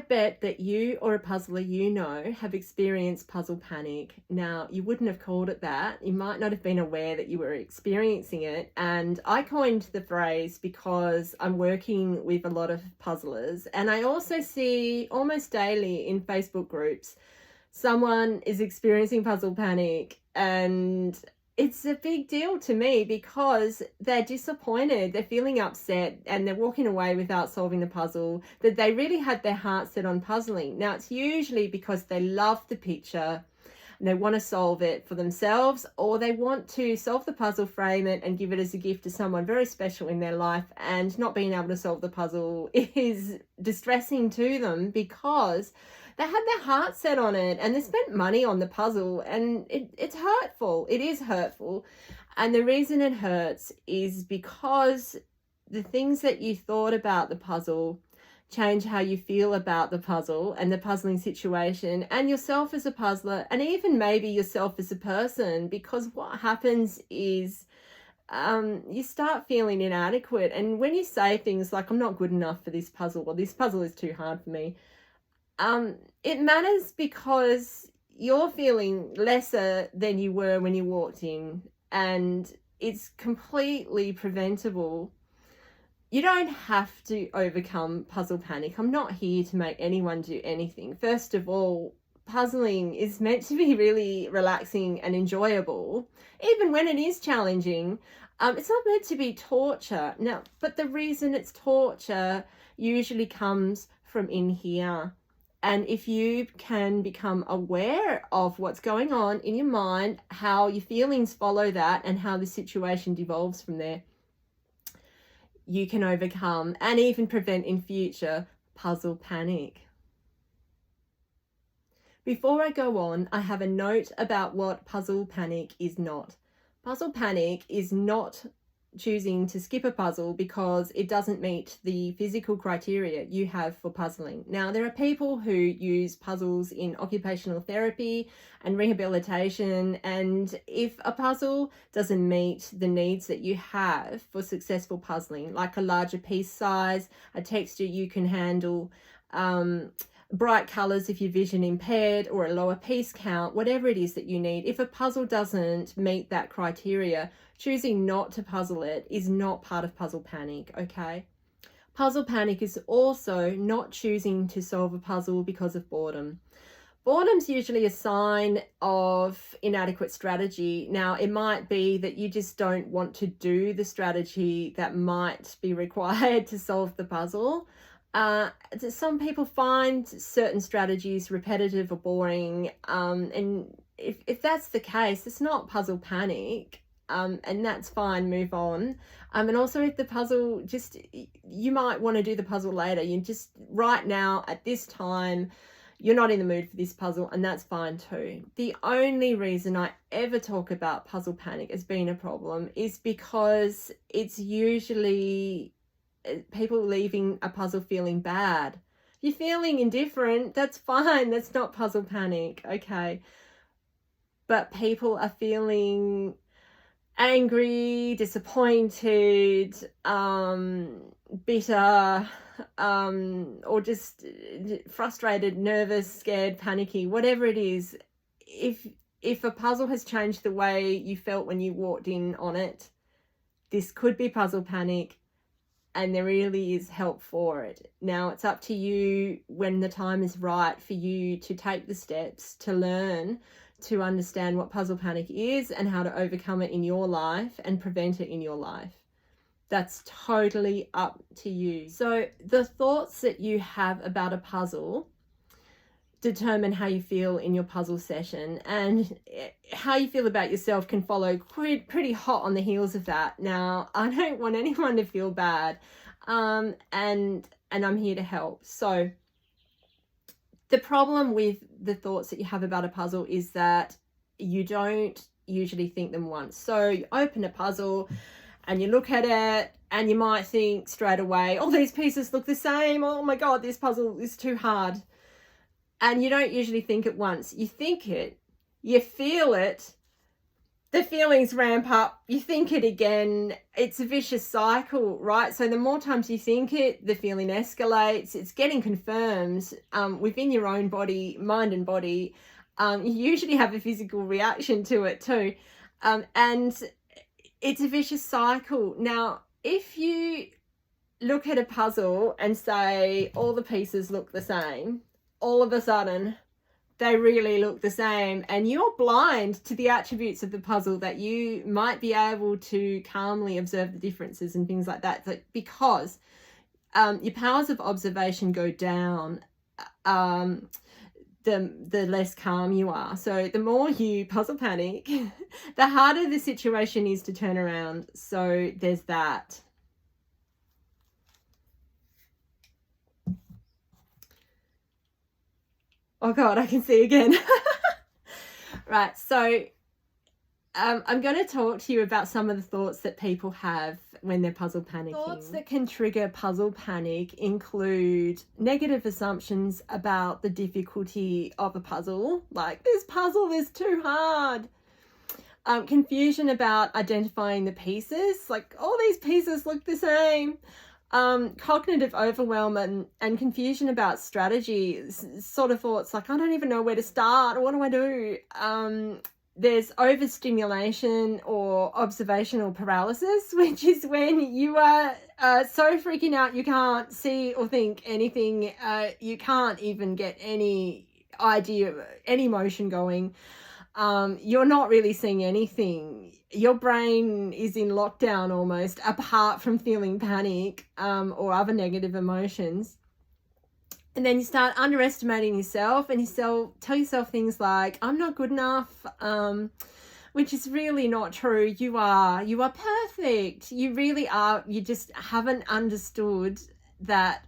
bet that you or a puzzler you know have experienced puzzle panic. Now, you wouldn't have called it that. You might not have been aware that you were experiencing it. And I coined the phrase because I'm working with a lot of puzzlers. And I also see almost daily in Facebook groups, someone is experiencing puzzle panic, and it's a big deal to me because they're disappointed, they're feeling upset, and they're walking away without solving the puzzle that they really had their heart set on puzzling. Now, it's usually because they love the picture and they want to solve it for themselves, or they want to solve the puzzle, frame it, and give it as a gift to someone very special in their life, and not being able to solve the puzzle is distressing to them because they had their heart set on it and they spent money on the puzzle, and it's hurtful. It is hurtful. And the reason it hurts is because the things that you thought about the puzzle change how you feel about the puzzle and the puzzling situation and yourself as a puzzler, and even maybe yourself as a person, because what happens is you start feeling inadequate. And when you say things like, I'm not good enough for this puzzle, or this puzzle is too hard for me, it matters because you're feeling lesser than you were when you walked in, and it's completely preventable. You don't have to overcome puzzle panic. I'm not here to make anyone do anything. First of all, puzzling is meant to be really relaxing and enjoyable, even when it is challenging. It's not meant to be torture. Now, but the reason it's torture usually comes from in here. And if you can become aware of what's going on in your mind, how your feelings follow that, and how the situation devolves from there, you can overcome and even prevent in future puzzle panic. Before I go on, I have a note about what puzzle panic is not. Puzzle panic is not choosing to skip a puzzle because it doesn't meet the physical criteria you have for puzzling. Now, there are people who use puzzles in occupational therapy and rehabilitation, and if a puzzle doesn't meet the needs that you have for successful puzzling, like a larger piece size, a texture you can handle, bright colors if you're vision impaired, or a lower piece count, whatever it is that you need, if a puzzle doesn't meet that criteria, choosing not to puzzle it is not part of puzzle panic, okay? Puzzle panic is also not choosing to solve a puzzle because of boredom. Boredom's usually a sign of inadequate strategy. Now, it might be that you just don't want to do the strategy that might be required to solve the puzzle. Some people find certain strategies repetitive or boring, and if that's the case, it's not puzzle panic, and that's fine, move on. And also, if the puzzle, just, you might want to do the puzzle later, you just, right now at this time, you're not in the mood for this puzzle, and that's fine too. The only reason I ever talk about puzzle panic as being a problem is because it's usually people leaving a puzzle feeling bad. If you're feeling indifferent, that's fine. That's not puzzle panic, okay? But people are feeling angry, disappointed, bitter, or just frustrated, nervous, scared, panicky, whatever it is. If a puzzle has changed the way you felt when you walked in on it, this could be puzzle panic. And there really is help for it. Now, it's up to you when the time is right for you to take the steps to learn to understand what puzzle panic is and how to overcome it in your life and prevent it in your life. That's totally up to you. So the thoughts that you have about a puzzle determine how you feel in your puzzle session, and how you feel about yourself can follow pretty hot on the heels of that. Now, I don't want anyone to feel bad, and I'm here to help. So the problem with the thoughts that you have about a puzzle is that you don't usually think them once. So you open a puzzle and you look at it and you might think straight away, oh, these pieces look the same, oh my god, this puzzle is too hard. And you don't usually think it once. You think it, you feel it, the feelings ramp up, you think it again, it's a vicious cycle, right? So the more times you think it, the feeling escalates, it's getting confirmed within your own body, mind and body. You usually have a physical reaction to it too. And it's a vicious cycle. Now, if you look at a puzzle and say all the pieces look the same, all of a sudden they really look the same, and you're blind to the attributes of the puzzle, that you might be able to calmly observe the differences and things like that. So because your powers of observation go down, the less calm you are. So the more you puzzle panic, the harder the situation is to turn around. So there's that. Oh God, I can see again. Right, so I'm going to talk to you about some of the thoughts that people have when they're puzzle panicking. Thoughts that can trigger puzzle panic include negative assumptions about the difficulty of a puzzle, like this puzzle is too hard. Confusion about identifying the pieces, like all these pieces look the same. Cognitive overwhelm and confusion about strategy, sort of thoughts like, I don't even know where to start. What do I do? There's overstimulation or observational paralysis, which is when you are so freaking out you can't see or think anything. You can't even get any idea, any motion going. You're not really seeing anything. Your brain is in lockdown almost, apart from feeling panic or other negative emotions. And then you start underestimating yourself, and you tell yourself things like, I'm not good enough, which is really not true. You are perfect. You really are. You just haven't understood that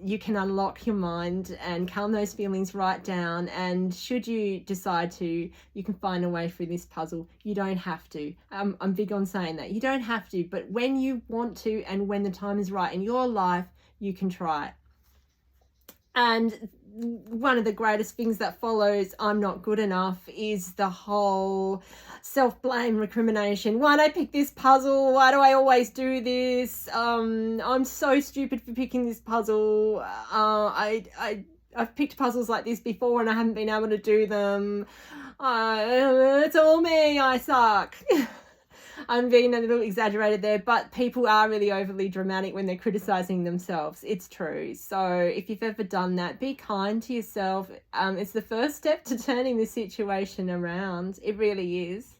you can unlock your mind and calm those feelings right down. And should you decide to, you can find a way through this puzzle. You don't have to. I'm big on saying that. You don't have to, but when you want to and when the time is right in your life, you can try it. And one of the greatest things that follows I'm not good enough is the whole self-blame, recrimination. Why'd I pick this puzzle? Why do I always do this? I'm so stupid for picking this puzzle. I've picked puzzles like this before and I haven't been able to do them. It's all me. I suck. I'm being a little exaggerated there, but people are really overly dramatic when they're criticizing themselves. It's true. So if you've ever done that, be kind to yourself. It's the first step to turning the situation around. It really is.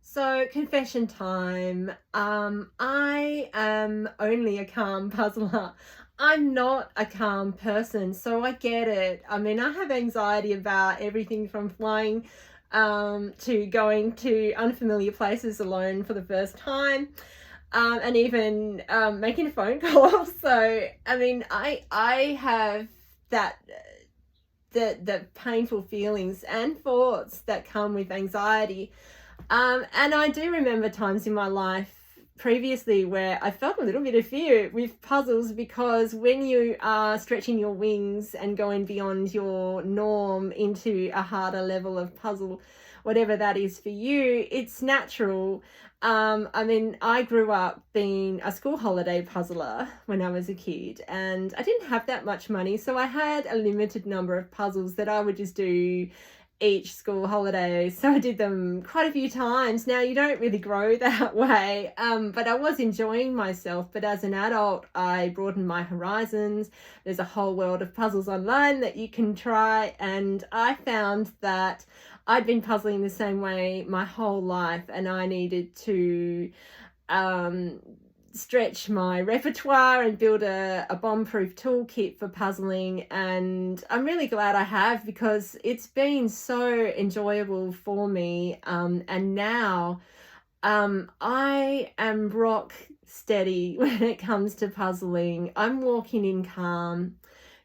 So confession time. I am only a calm puzzler. I'm not a calm person, so I get it. I mean, I have anxiety about everything from flying to going to unfamiliar places alone for the first time, and even making a phone call. So I mean, I have that the painful feelings and thoughts that come with anxiety, and I do remember times in my life previously where I felt a little bit of fear with puzzles, because when you are stretching your wings and going beyond your norm into a harder level of puzzle, whatever that is for you, it's natural. I mean, I grew up being a school holiday puzzler when I was a kid, and I didn't have that much money, so I had a limited number of puzzles that I would just do each school holiday. So I did them quite a few times. Now, you don't really grow that way, but I was enjoying myself. But as an adult, I broadened my horizons. There's a whole world of puzzles online that you can try, and I found that I'd been puzzling the same way my whole life, and I needed to stretch my repertoire and build a bomb-proof toolkit for puzzling. And I'm really glad I have, because it's been so enjoyable for me, and now I am rock steady when it comes to puzzling. I'm walking in calm,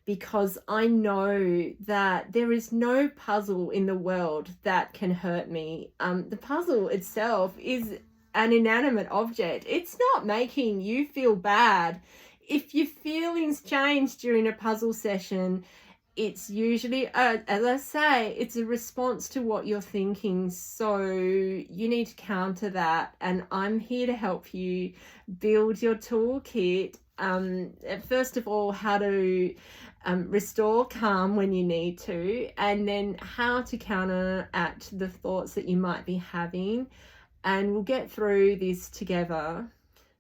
because I know that there is no puzzle in the world that can hurt me. The puzzle itself is an inanimate object. It's not making you feel bad. If your feelings change during a puzzle session, it's usually, as I say, it's a response to what you're thinking. So you need to counter that. And I'm here to help you build your toolkit. First of all, how to restore calm when you need to, and then how to counteract the thoughts that you might be having. And we'll get through this together.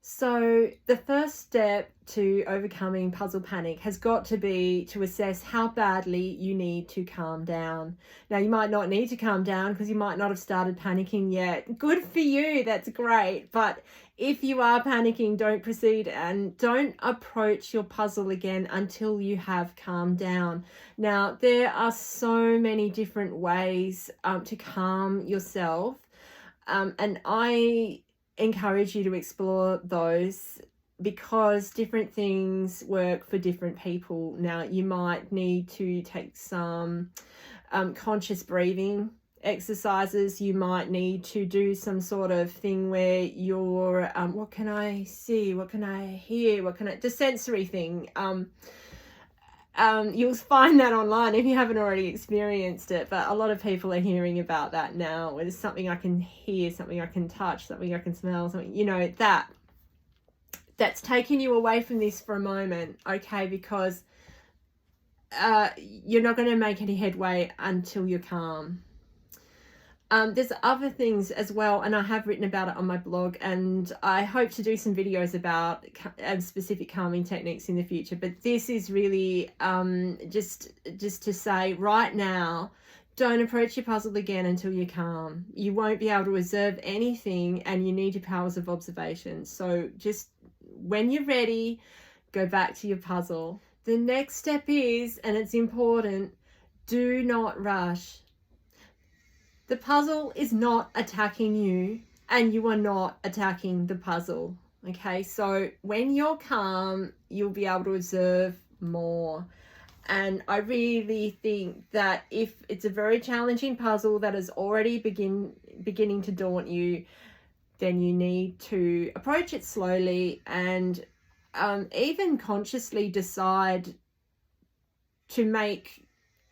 So the first step to overcoming puzzle panic has got to be to assess how badly you need to calm down. Now, you might not need to calm down because you might not have started panicking yet. Good for you, that's great. But if you are panicking, don't proceed and don't approach your puzzle again until you have calmed down. Now, there are so many different ways to calm yourself, and I encourage you to explore those because different things work for different people. Now, you might need to take some conscious breathing exercises. You might need to do some sort of thing where you're what can I see, what can I hear, the sensory thing. You'll find that online if you haven't already experienced it, but a lot of people are hearing about that now. There's something I can hear, something I can touch, something I can smell, something, that's taking you away from this for a moment, okay? Because you're not going to make any headway until you're calm. There's other things as well, and I have written about it on my blog, and I hope to do some videos about specific calming techniques in the future. But this is really just to say right now, don't approach your puzzle again until you're calm. You won't be able to observe anything, and you need your powers of observation. So just when you're ready, go back to your puzzle. The next step is, and it's important, do not rush. The puzzle is not attacking you, and you are not attacking the puzzle, okay? So when you're calm, you'll be able to observe more. And I really think that if it's a very challenging puzzle that is already beginning to daunt you, then you need to approach it slowly and even consciously decide to make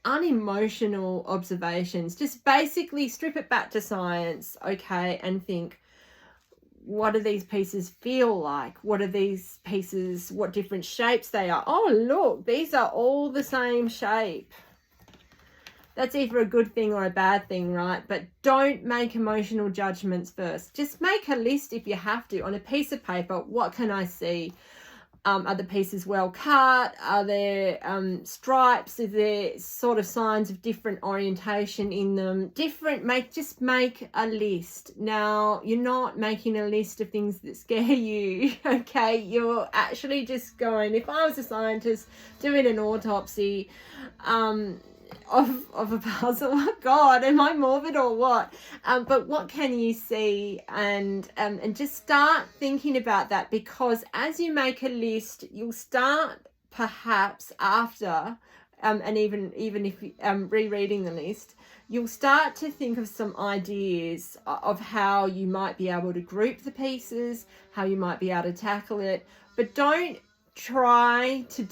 unemotional observations. Just basically strip it back to science, okay, and think, what do these pieces feel like? What are these pieces, what different shapes they are? Oh, look, these are all the same shape. That's either a good thing or a bad thing, right? But don't make emotional judgments first. Just make a list if you have to on a piece of paper. What can I see? Are the pieces well cut? Are there stripes? Is there sort of signs of different orientation in them? Just make a list. Now, you're not making a list of things that scare you, okay? You're actually just going, if I was a scientist doing an autopsy of a puzzle, oh God, am I morbid or what? But what can you see? And just start thinking about that, because as you make a list, you'll start perhaps after, and even if rereading the list, you'll start to think of some ideas of how you might be able to group the pieces, how you might be able to tackle it. But don't try to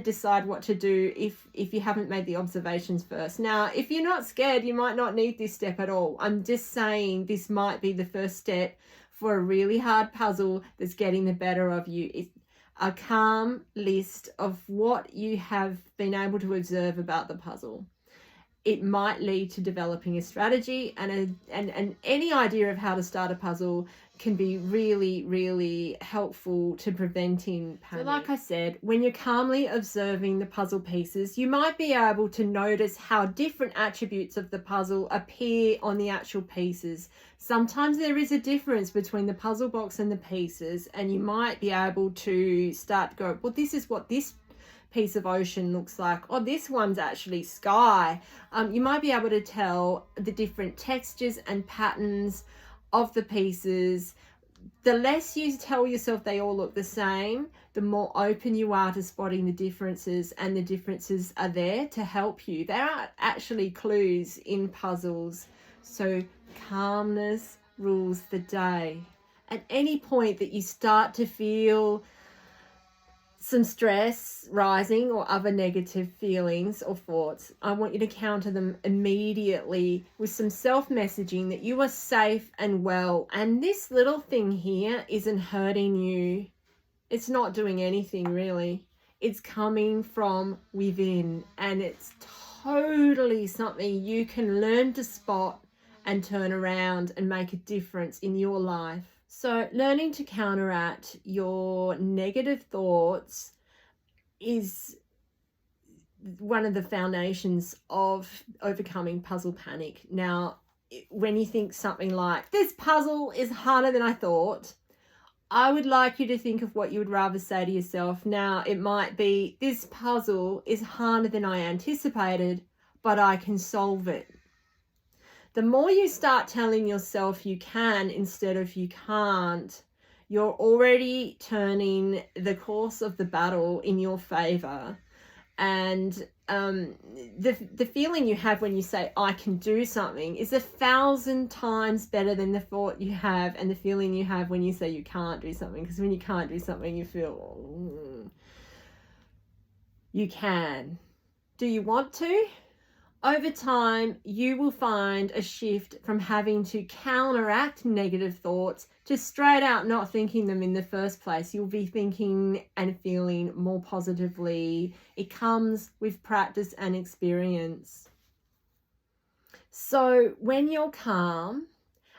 decide what to do if you haven't made the observations first. Now, if you're not scared, you might not need this step at all. I'm just saying this might be the first step for a really hard puzzle that's getting the better of you. It's a calm list of what you have been able to observe about the puzzle. It might lead to developing a strategy, and any idea of how to start a puzzle can be really, really helpful to preventing panic. So like I said, when you're calmly observing the puzzle pieces, you might be able to notice how different attributes of the puzzle appear on the actual pieces. Sometimes there is a difference between the puzzle box and the pieces, and you might be able to start to go, well, this is what this piece of ocean looks like. Oh, this one's actually sky. You might be able to tell the different textures and patterns of the pieces. The less you tell yourself they all look the same, the more open you are to spotting the differences, and the differences are there to help you. There are actually clues in puzzles. So calmness rules the day. At any point that you start to feel some stress rising or other negative feelings or thoughts, I want you to counter them immediately with some self-messaging that you are safe and well. And this little thing here isn't hurting you. It's not doing anything really. It's coming from within, and it's totally something you can learn to spot and turn around and make a difference in your life. So learning to counteract your negative thoughts is one of the foundations of overcoming puzzle panic. Now, when you think something like, this puzzle is harder than I thought, I would like you to think of what you would rather say to yourself. Now, it might be, this puzzle is harder than I anticipated, but I can solve it. The more you start telling yourself you can instead of you can't, you're already turning the course of the battle in your favor. And the feeling you have when you say, I can do something, is 1,000 times better than the thought you have and the feeling you have when you say you can't do something. Because when you can't do something, you feel, you can. Do you want to? Over time, you will find a shift from having to counteract negative thoughts to straight out not thinking them in the first place. You'll be thinking and feeling more positively. It comes with practice and experience. So when you're calm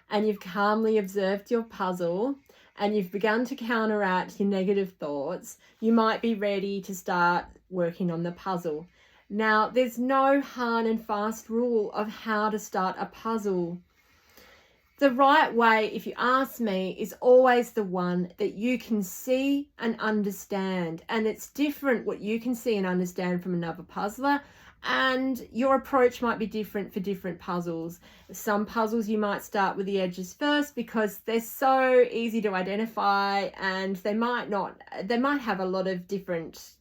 and you've calmly observed your puzzle and you've begun to counteract your negative thoughts, you might be ready to start working on the puzzle. Now, there's no hard and fast rule of how to start a puzzle. The right way, if you ask me, is always the one that you can see and understand. And it's different what you can see and understand from another puzzler. And your approach might be different for different puzzles. Some puzzles you might start with the edges first because they're so easy to identify, and they might have a lot of different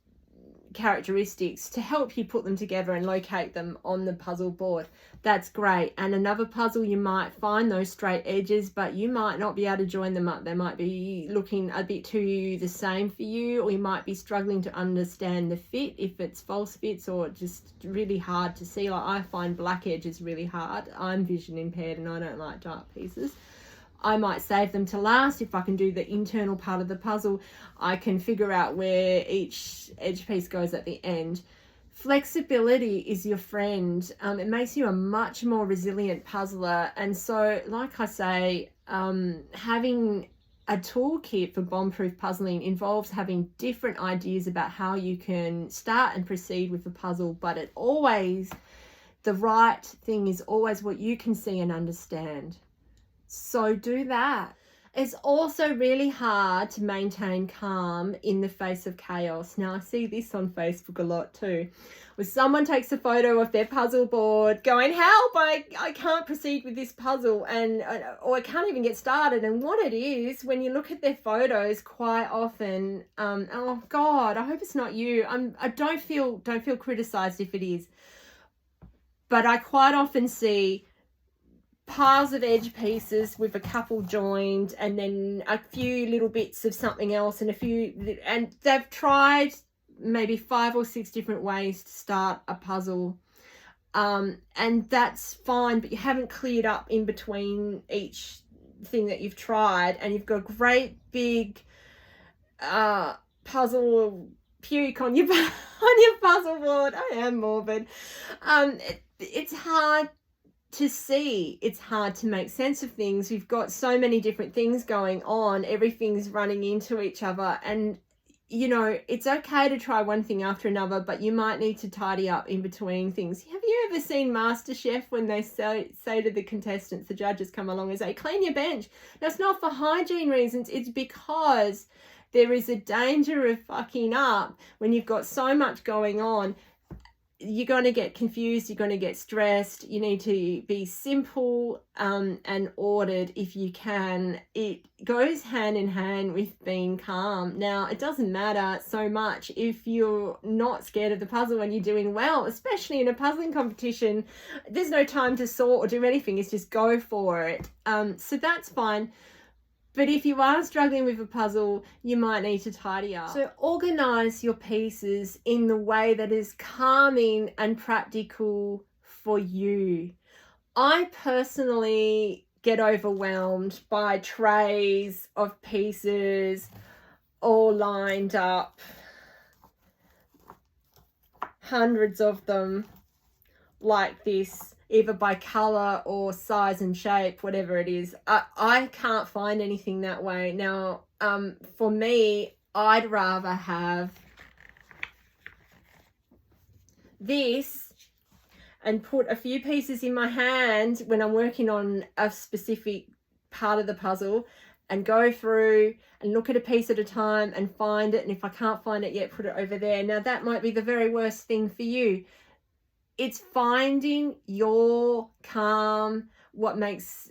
characteristics to help you put them together and locate them on the puzzle board. That's great. And another puzzle, you might find those straight edges, but you might not be able to join them up. They might be looking a bit too the same for you, or you might be struggling to understand the fit, if it's false fits or just really hard to see. Like, I find black edges really hard. I'm vision impaired and I don't like dark pieces. I might save them to last. If I can do the internal part of the puzzle, I can figure out where each edge piece goes at the end. Flexibility is your friend. It makes you a much more resilient puzzler. And so, like I say, having a toolkit for bomb-proof puzzling involves having different ideas about how you can start and proceed with the puzzle, but the right thing is always what you can see and understand. So do that. It's also really hard to maintain calm in the face of chaos. Now, I see this on Facebook a lot too, where someone takes a photo of their puzzle board going, help, I can't proceed with this puzzle, or I can't even get started. And what it is, when you look at their photos quite often, oh God, I hope it's not you. I don't feel criticized if it is. But I quite often see piles of edge pieces with a couple joined, and then a few little bits of something else, and they've tried maybe 5 or 6 different ways to start a puzzle, and that's fine, but you haven't cleared up in between each thing that you've tried, and you've got a great big puzzle puke on your puzzle board. I am morbid. It's hard to see. It's hard to make sense of things. We've got so many different things going on. Everything's running into each other. And, you know, it's okay to try one thing after another, but you might need to tidy up in between things. Have you ever seen MasterChef when they say to the contestants, the judges come along and say, clean your bench? Now, it's not for hygiene reasons. It's because there is a danger of fucking up when you've got so much going on. You're going to get confused, you're going to get stressed. You need to be simple and ordered if you can. It goes hand in hand with being calm. Now, it doesn't matter so much if you're not scared of the puzzle and you're doing well, especially in a puzzling competition. There's no time to sort or do anything. It's just go for it. So that's fine. But if you are struggling with a puzzle, you might need to tidy up. So organize your pieces in the way that is calming and practical for you. I personally get overwhelmed by trays of pieces all lined up, hundreds of them like this, either by color or size and shape, whatever it is. I can't find anything that way. Now, for me, I'd rather have this and put a few pieces in my hand when I'm working on a specific part of the puzzle, and go through and look at a piece at a time and find it. And if I can't find it yet, put it over there. Now, that might be the very worst thing for you. It's finding your calm, what makes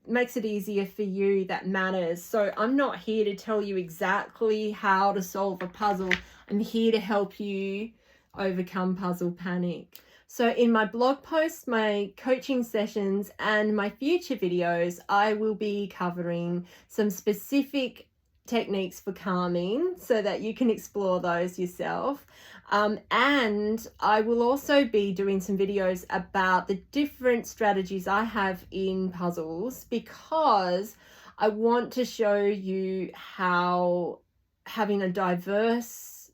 it easier for you, that matters. So I'm not here to tell you exactly how to solve a puzzle. I'm here to help you overcome puzzle panic. So in my blog posts, my coaching sessions, and my future videos, I will be covering some specific techniques for calming so that you can explore those yourself. And I will also be doing some videos about the different strategies I have in puzzles, because I want to show you how having a diverse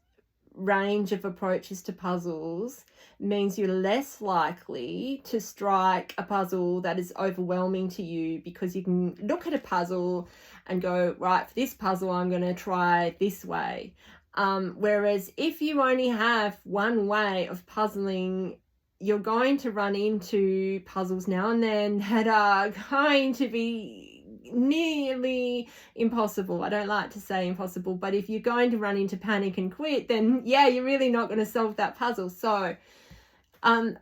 range of approaches to puzzles means you're less likely to strike a puzzle that is overwhelming to you, because you can look at a puzzle and go, right, for this puzzle I'm going to try this way. Whereas if you only have one way of puzzling, you're going to run into puzzles now and then that are going to be nearly impossible. I don't like to say impossible, but if you're going to run into panic and quit, then yeah, you're really not going to solve that puzzle. So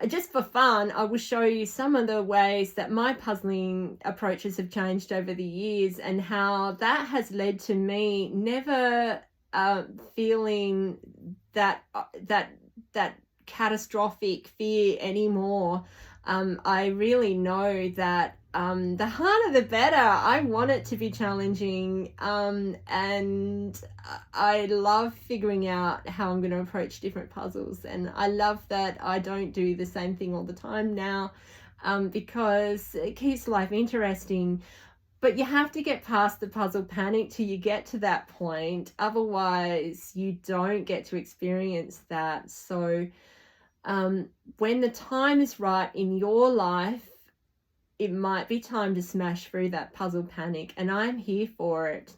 just for fun, I will show you some of the ways that my puzzling approaches have changed over the years, and how that has led to me never feeling that catastrophic fear anymore. I really know that the harder the better. I want it to be challenging, and I love figuring out how I'm going to approach different puzzles, and I love that I don't do the same thing all the time now, because it keeps life interesting. But you have to get past the puzzle panic till you get to that point. Otherwise, you don't get to experience that. So when the time is right in your life, it might be time to smash through that puzzle panic, and I'm here for it.